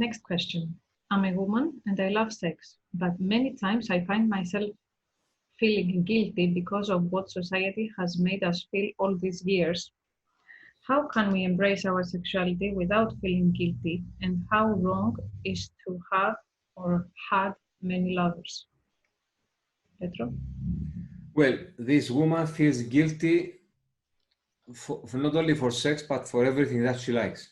Next question. I'm a woman and I love sex, but many times I find myself feeling guilty because of what society has made us feel all these years. How can we embrace our sexuality without feeling guilty, and how wrong is to have or had many lovers? Petro? Well, this woman feels guilty for not only for sex, but for everything that she likes.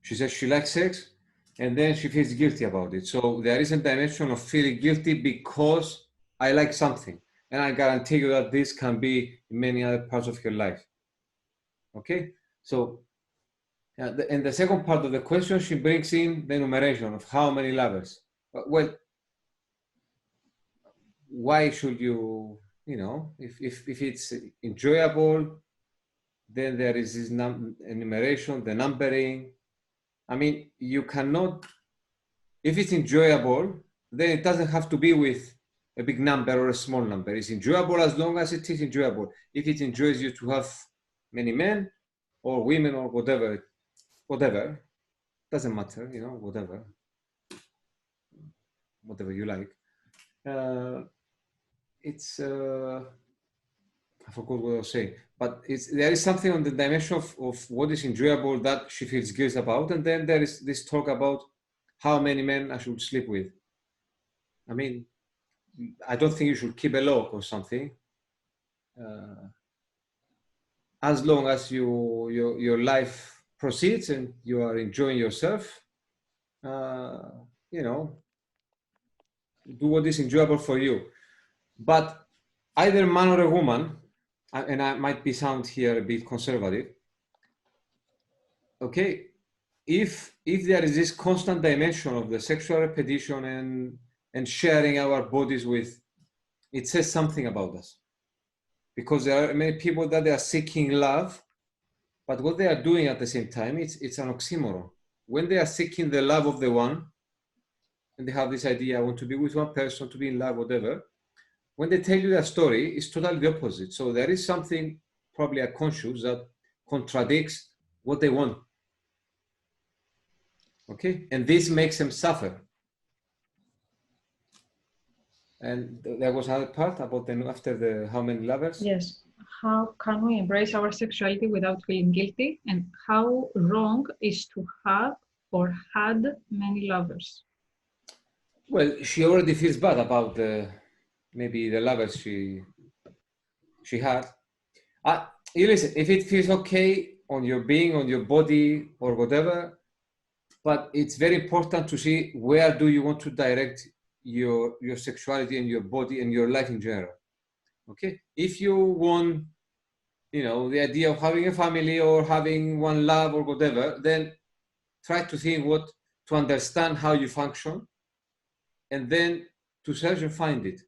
She says she likes sex, and then she feels guilty about it. So there is a dimension of feeling guilty because I like something. And I guarantee you that this can be in many other parts of your life. Okay? So, and the second part of the question, she brings in the enumeration of how many lovers. Well, why should you, if it's enjoyable, then there is this enumeration, the numbering. I mean, you cannot, if it's enjoyable, then it doesn't have to be with a big number or a small number. It's enjoyable as long as it is enjoyable. If it enjoys you to have many men or women or whatever, doesn't matter, whatever you like. I forgot what I was saying, but there is something on the dimension of what is enjoyable that she feels guilt about, and then there is this talk about how many men I should sleep with. I mean, I don't think you should keep a log or something. As long as your life proceeds and you are enjoying yourself, do what is enjoyable for you. But either man or a woman, and I might be sound here a bit conservative, okay, if there is this constant dimension of the sexual repetition and sharing our bodies with, it says something about us. Because there are many people that they are seeking love, but what they are doing at the same time, it's an oxymoron. When they are seeking the love of the one, and they have this idea, I want to be with one person, to be in love, whatever, when they tell you their story, it's totally the opposite. So there is something probably unconscious that contradicts what they want. Okay, and this makes them suffer. And there was another part about after the how many lovers? Yes. How can we embrace our sexuality without feeling guilty, and how wrong is to have or had many lovers? Well, she already feels bad about maybe the lovers she had. You listen, if it feels okay on your being, on your body or whatever, but it's very important to see where do you want to direct your sexuality and your body and your life in general. Okay, if you want, the idea of having a family or having one love or whatever, then try to think to understand how you function, and then to search and find it.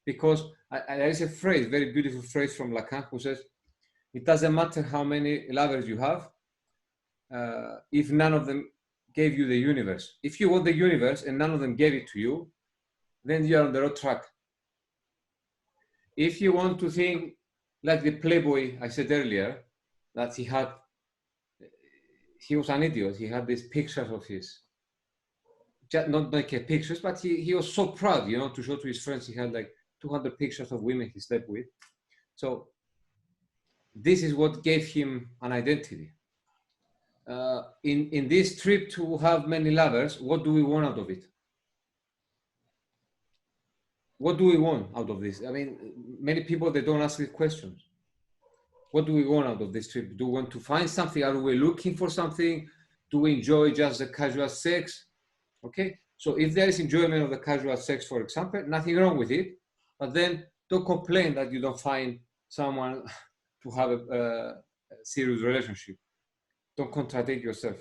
Because there is a phrase, very beautiful phrase from Lacan, who says, it doesn't matter how many lovers you have, if none of them gave you the universe. If you want the universe and none of them gave it to you, then you are on the wrong track. If you want to think like the playboy I said earlier, that he was an idiot. He had these pictures of his, just not like pictures, but he was so proud, to show to his friends. He had like 200 pictures of women he slept with. So this is what gave him an identity. In this trip to have many lovers, what do we want out of it? What do we want out of this? I mean, many people, they don't ask these questions. What do we want out of this trip? Do we want to find something? Are we looking for something? Do we enjoy just the casual sex? Okay, so if there is enjoyment of the casual sex, for example, nothing wrong with it, but then don't complain that you don't find someone to have a serious relationship. Don't contradict yourself.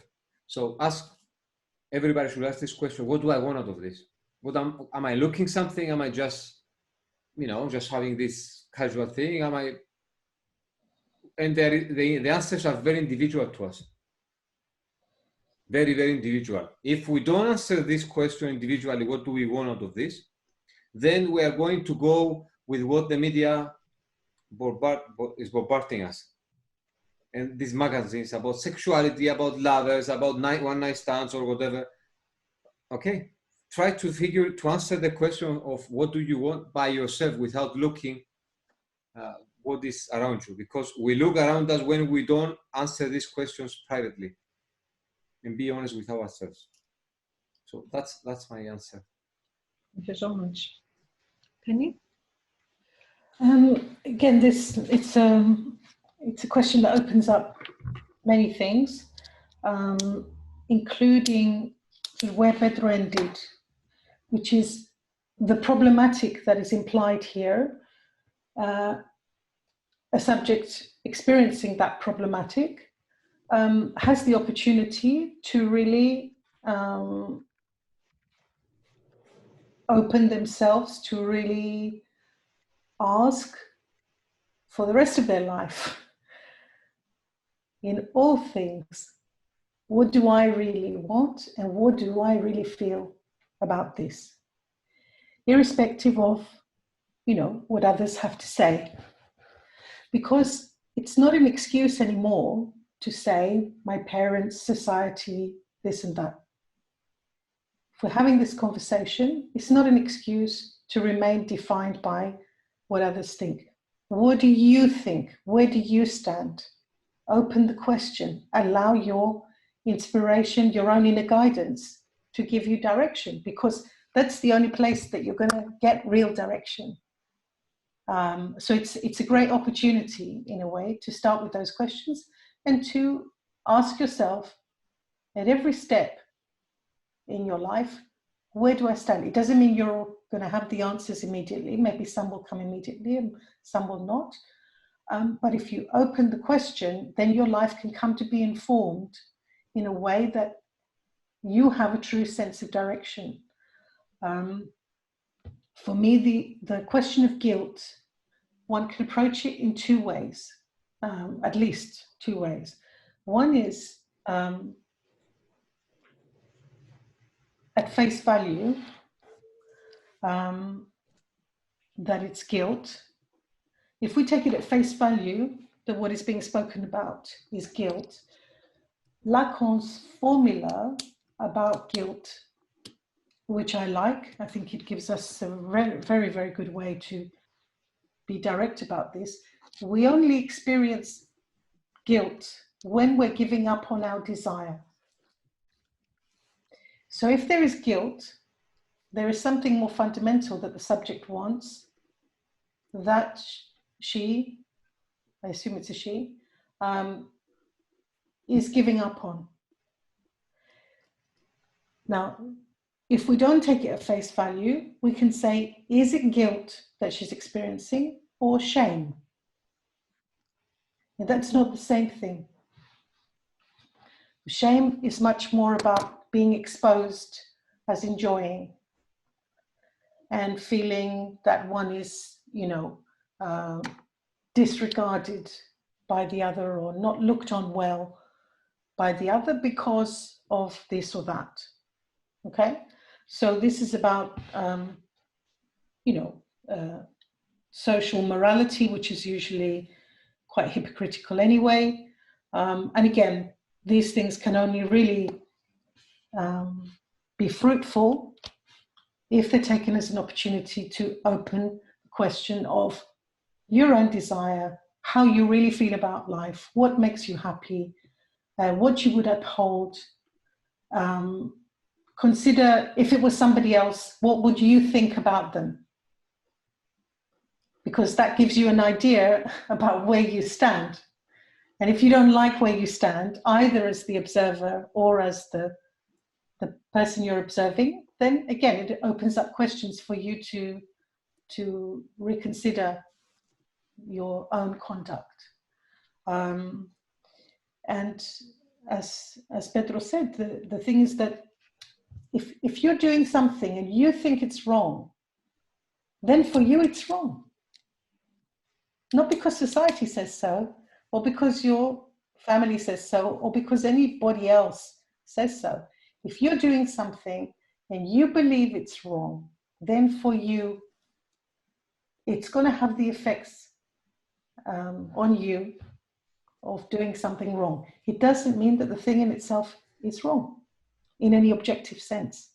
So everybody should ask this question: what do I want out of this? What am I looking something? Am I just, just having this casual thing? And the answers are very individual to us. Very, very individual. If we don't answer this question individually, what do we want out of this? Then we are going to go with what the media is bombarding us. and these magazines about sexuality, about lovers, about one night stands or whatever. Okay, try to answer the question of what do you want by yourself without looking what is around you, because we look around us when we don't answer these questions privately and be honest with ourselves. So that's my answer. Thank you so much. Penny? Again, it's a question that opens up many things, including sort of where Pedro ended, which is the problematic that is implied here. A subject experiencing that problematic has the opportunity to really open themselves, to really ask for the rest of their life, in all things, what do I really want and what do I really feel about this? Irrespective of, what others have to say. Because it's not an excuse anymore to say, my parents, society, this and that. If we're having this conversation, it's not an excuse to remain defined by what others think. What do you think? Where do you stand? Open the question. Allow your inspiration, your own inner guidance to give you direction, because that's the only place that you're going to get real direction. So it's a great opportunity, in a way, to start with those questions and to ask yourself at every step in your life, where do I stand? It doesn't mean you're going to have the answers immediately. Maybe some will come immediately and some will not. But if you open the question, then your life can come to be informed in a way that you have a true sense of direction. For me, the question of guilt, one can approach it in two ways, at least two ways. One is at face value, that it's guilt. If we take it at face value, that what is being spoken about is guilt, Lacan's formula about guilt, which I like, I think it gives us a very, very good way to be direct about this. We only experience guilt when we're giving up on our desire. So if there is guilt, there is something more fundamental that the subject wants, that she, I assume it's a she, is giving up on. Now, if we don't take it at face value, we can say, is it guilt that she's experiencing or shame? And that's not the same thing. Shame is much more about being exposed as enjoying and feeling that one is, disregarded by the other or not looked on well by the other because of this or that. Okay? So this is about, social morality, which is usually quite hypocritical anyway. And again, these things can only really be fruitful if they're taken as an opportunity to open the question of your own desire, how you really feel about life, what makes you happy, what you would uphold. Consider if it was somebody else, what would you think about them? Because that gives you an idea about where you stand. And if you don't like where you stand, either as the observer or as the person you're observing, then again, it opens up questions for you to reconsider your own conduct. And as Pedro said, the thing is that if you're doing something and you think it's wrong, then for you it's wrong. Not because society says so, or because your family says so, or because anybody else says so. If you're doing something and you believe it's wrong, then for you, it's going to have the effects on you of doing something wrong. It doesn't mean that the thing in itself is wrong in any objective sense.